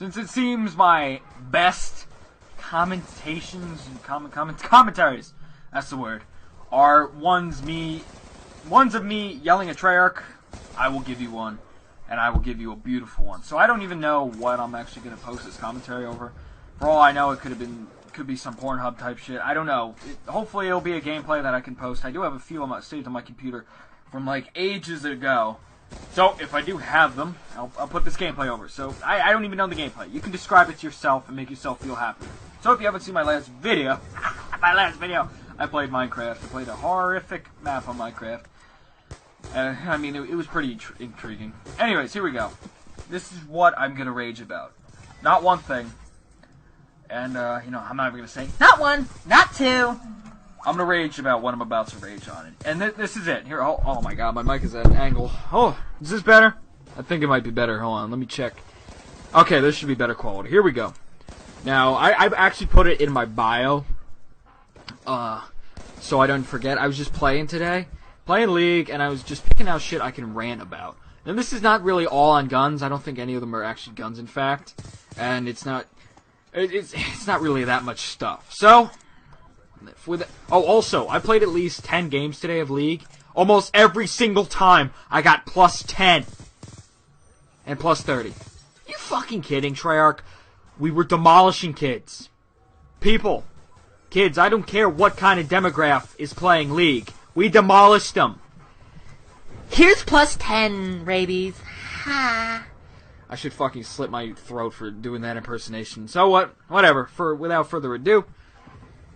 Since it seems my best commentations and commentaries, that's the word, are ones of me yelling at Treyarch, I will give you one, and I will give you a beautiful one. So I don't even know what I'm actually going to post this commentary over. For all I know, it could be some Pornhub type shit. I don't know. Hopefully it'll be a gameplay that I can post. I do have a few saved on my computer from like ages ago. So if I do have them, I'll put this gameplay over. So I don't even know the gameplay. You can describe it to yourself and make yourself feel happy. So if you haven't seen my last video, I played Minecraft. I played a horrific map on Minecraft. I mean, it was pretty intriguing. Anyways, here we go. This is what I'm gonna rage about. Not one thing. And, I'm not even gonna say, not one, not two. I'm gonna rage about what I'm about to rage on. And this is it. Here, oh my god, my mic is at an angle. Oh, is this better? I think it might be better. Hold on, let me check. Okay, this should be better quality. Here we go. Now, I've actually put it in my bio. So I don't forget. I was just playing today. Playing League, and I was just picking out shit I can rant about. And this is not really all on guns. I don't think any of them are actually guns, in fact. And it's not really that much stuff. So, also, I played at least 10 games today of League. Almost every single time, I got plus 10. And plus 30. You fucking kidding, Treyarch? We were demolishing kids. People. Kids, I don't care what kind of demographic is playing League. We demolished them. Here's plus 10, rabies. Ha. I should fucking slit my throat for doing that impersonation. So what? Whatever. Without further ado,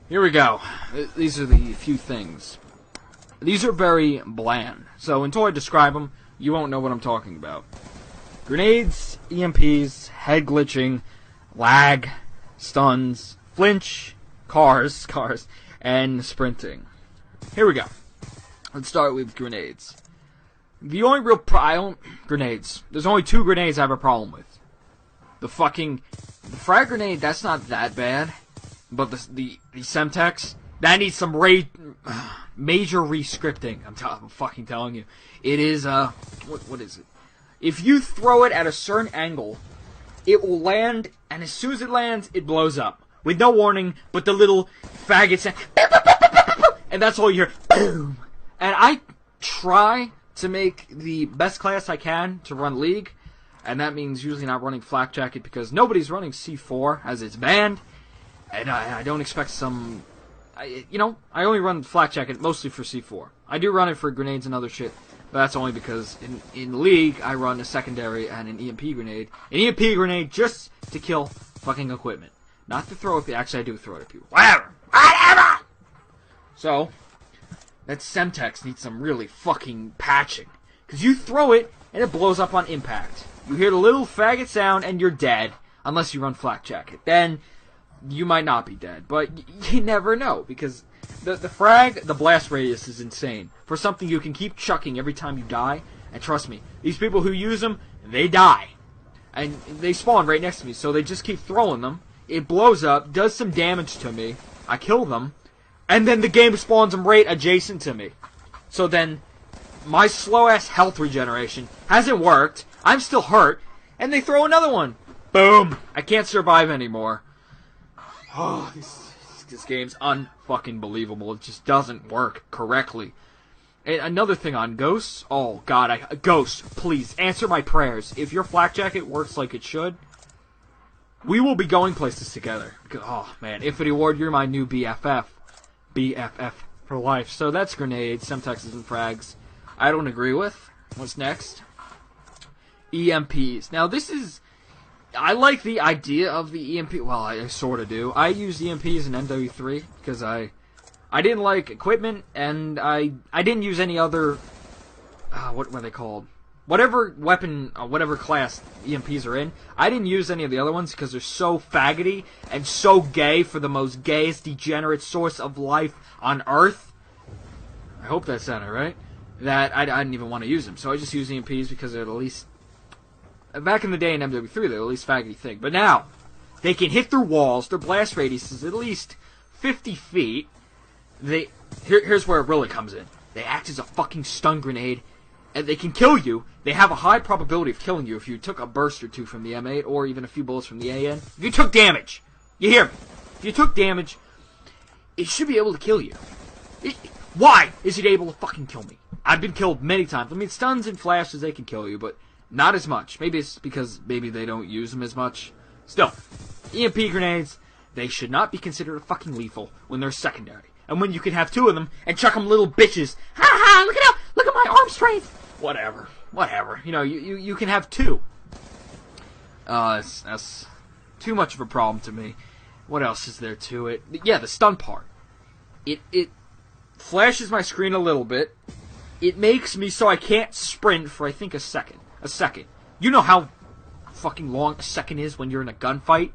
here we go. These are the few things. These are very bland. So until I describe them, you won't know what I'm talking about. Grenades, EMPs, head glitching, lag, stuns, flinch, cars, and sprinting. Here we go. Let's start with grenades. The only real grenades. There's only 2 grenades I have a problem with. The frag grenade, that's not that bad. But the Semtex, that needs some major re-scripting. I'm fucking telling you. It is, what is it? If you throw it at a certain angle, it will land, and as soon as it lands, it blows up. With no warning, but the little faggot sound, and that's all you hear, boom. And I try to make the best class I can to run League, and that means usually not running Flak Jacket because nobody's running C4 as it's banned, and I don't expect some, I only run Flak Jacket mostly for C4. I do run it for grenades and other shit, but that's only because in League I run a secondary and an EMP grenade. An EMP grenade just to kill fucking equipment. Not to throw it, actually I do throw it at people. Whatever! So, that Semtex needs some really fucking patching. Because you throw it, and it blows up on impact. You hear the little faggot sound, and you're dead. Unless you run Flak Jacket. Then, you might not be dead. But you never know, because the blast radius is insane. For something you can keep chucking every time you die. And trust me, these people who use them, they die. And they spawn right next to me, so they just keep throwing them. It blows up, does some damage to me. I kill them. And then the game spawns them right adjacent to me. So then, my slow-ass health regeneration hasn't worked. I'm still hurt. And they throw another one. Boom. I can't survive anymore. Oh, this game's unfucking believable. It just doesn't work correctly. And another thing on Ghosts. Oh, God. Ghost, please, answer my prayers. If your Flak Jacket works like it should, we will be going places together. Oh, man. Infinity Ward, you're my new BFF. BFF for life. So that's grenades, Semtexes, and frags. I don't agree with. What's next? EMPs. Now this is... I like the idea of the EMP. Well, I sort of do. I use EMPs in MW3 because I didn't like equipment, and I didn't use any other... what were they called? Whatever weapon, whatever class EMPs are in, I didn't use any of the other ones because they're so faggoty and so gay for the most gayest, degenerate source of life on Earth. I hope that sounded right. That I didn't even want to use them. So I just use EMPs because they're the least... Back in the day in MW3, they're the least faggoty thing. But now, they can hit through walls. Their blast radius is at least 50 feet. Here's where it really comes in. They act as a fucking stun grenade. and they can kill you. They have a high probability of killing you if you took a burst or two from the M8, or even a few bullets from the AN. If you took damage, you hear me? If you took damage, it should be able to kill you. Why is it able to fucking kill me? I've been killed many times. I mean, stuns and flashes, they can kill you, but not as much. Maybe it's because maybe they don't use them as much. Still, EMP grenades, they should not be considered fucking lethal when they're secondary. And when you can have two of them and chuck them little bitches. Ha ha, look at my arm strength. Whatever. You know, you can have two. That's too much of a problem to me. What else is there to it? Yeah, the stun part. It flashes my screen a little bit. It makes me so I can't sprint for, I think, a second. You know how fucking long a second is when you're in a gunfight?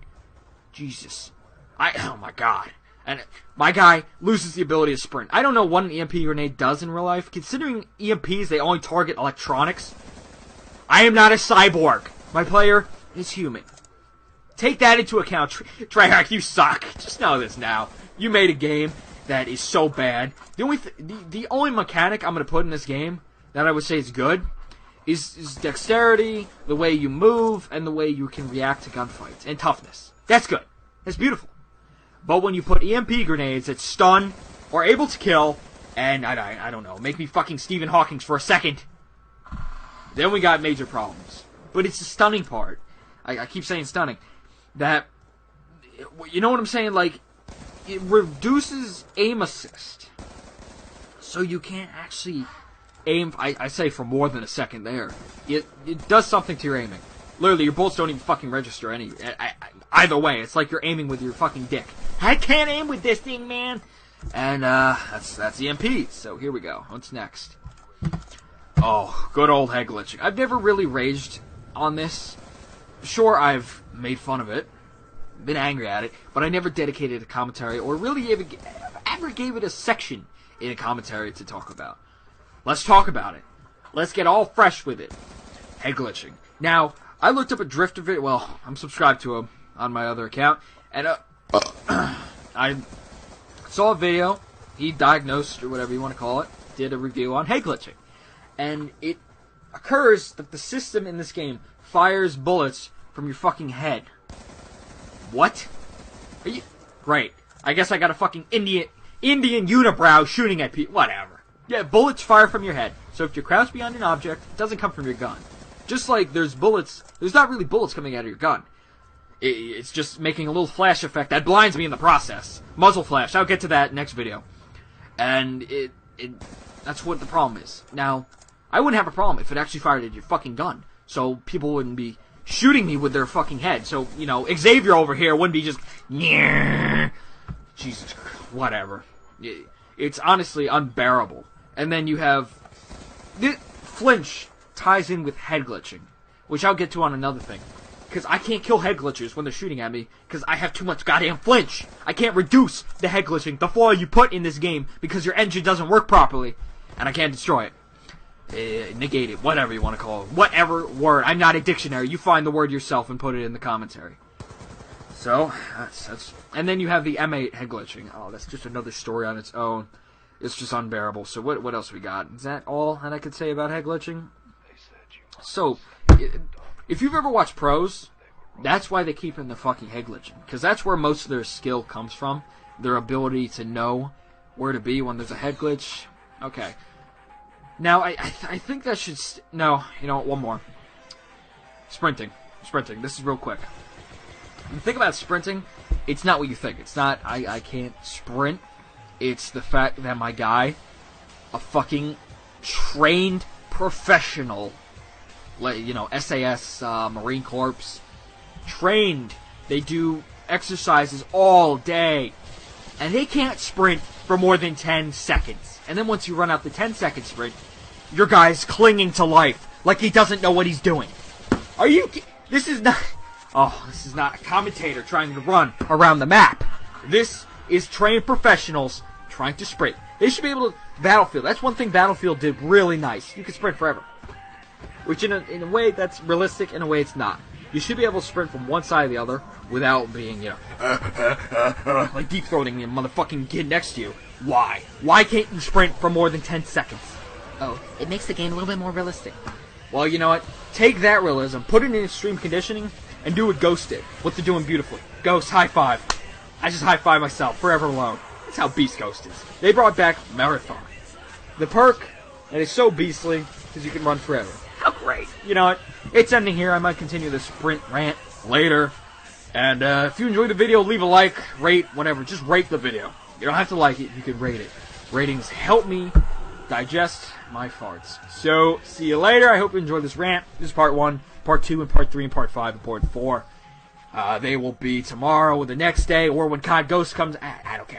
Jesus. Oh my god. And my guy loses the ability to sprint. I don't know what an EMP grenade does in real life. Considering EMPs, they only target electronics. I am not a cyborg. My player is human. Take that into account. Treyarch, you suck. Just know this now. You made a game that is so bad. The only mechanic I'm going to put in this game that I would say is good is dexterity, the way you move, and the way you can react to gunfights, and toughness. That's good. That's beautiful. But when you put EMP grenades that stun, or able to kill, and I don't know, make me fucking Stephen Hawking for a second, then we got major problems. But it's the stunning part. I keep saying stunning. That, you know what I'm saying? Like, it reduces aim assist. So you can't actually aim, I say, for more than a second there. It does something to your aiming. Literally, your bullets don't even fucking register either way. It's like you're aiming with your fucking dick. I can't aim with this thing, man! And, that's EMPs. So here we go. What's next? Oh, good old head glitching. I've never really raged on this. Sure, I've made fun of it, been angry at it, but I never dedicated a commentary or really ever gave it a section in a commentary to talk about. Let's talk about it. Let's get all fresh with it. Head glitching. Now, I looked up a drifter video. Well, I'm subscribed to him on my other account, and I saw a video. He diagnosed, or whatever you want to call it, did a review on head glitching. And it occurs that the system in this game fires bullets from your fucking head. What? Are you... Great. I guess I got a fucking Indian unibrow shooting at people. Whatever. Yeah, bullets fire from your head. So if you're crouched behind an object, it doesn't come from your gun. Just like there's bullets... There's not really bullets coming out of your gun. It's just making a little flash effect that blinds me in the process. Muzzle flash. I'll get to that next video. And that's what the problem is. Now, I wouldn't have a problem if it actually fired at your fucking gun. So people wouldn't be shooting me with their fucking head. So, you know, Xavier over here wouldn't be just... Jesus Christ. Whatever. It's honestly unbearable. And then you have... Flinch ties in with head glitching, which I'll get to on another thing. Because I can't kill head glitchers when they're shooting at me, because I have too much goddamn flinch. I can't reduce the head glitching, the flaw you put in this game, because your engine doesn't work properly, and I can't destroy it. Negate it, whatever you want to call it. Whatever word. I'm not a dictionary. You find the word yourself and put it in the commentary. So, that's... And then you have the M8 head glitching. Oh, that's just another story on its own. It's just unbearable. So what else we got? Is that all that I could say about head glitching? So, if you've ever watched pros, that's why they keep in the fucking head glitching. Because that's where most of their skill comes from. Their ability to know where to be when there's a head glitch. Okay. Now, I think that should... No, you know what, one more. Sprinting. This is real quick. When you think about sprinting, it's not what you think. It's not, I can't sprint. It's the fact that my guy, a fucking trained professional, you know, SAS, Marine Corps, trained. They do exercises all day. And they can't sprint for more than 10 seconds. And then once you run out the 10-second sprint, your guy's clinging to life like he doesn't know what he's doing. Are you... This is not... Oh, this is not a commentator trying to run around the map. This is trained professionals trying to sprint. They should be able to... Battlefield. That's one thing Battlefield did really nice. You can sprint forever. Which in a way that's realistic, in a way it's not. You should be able to sprint from one side to the other without being, you know, like deep-throating the motherfucking kid next to you. Why? Why can't you sprint for more than 10 seconds? Oh, it makes the game a little bit more realistic. Well, you know what? Take that realism, put it in extreme conditioning, and do what Ghost did. What they're doing beautifully. Ghost, high five. I just high five myself, forever alone. That's how beast Ghost is. They brought back Marathon. The perk that is so beastly, because you can run forever. How great. You know what? It's ending here. I might continue the sprint rant later. And if you enjoyed the video, leave a like, rate, whatever. Just rate the video. You don't have to like it, you can rate it. Ratings help me digest my farts. So, see you later. I hope you enjoyed this rant. This is part 1, part 2, and part 3, and part 5, and part 4. They will be tomorrow or the next day, or when COD Ghost comes. I don't care.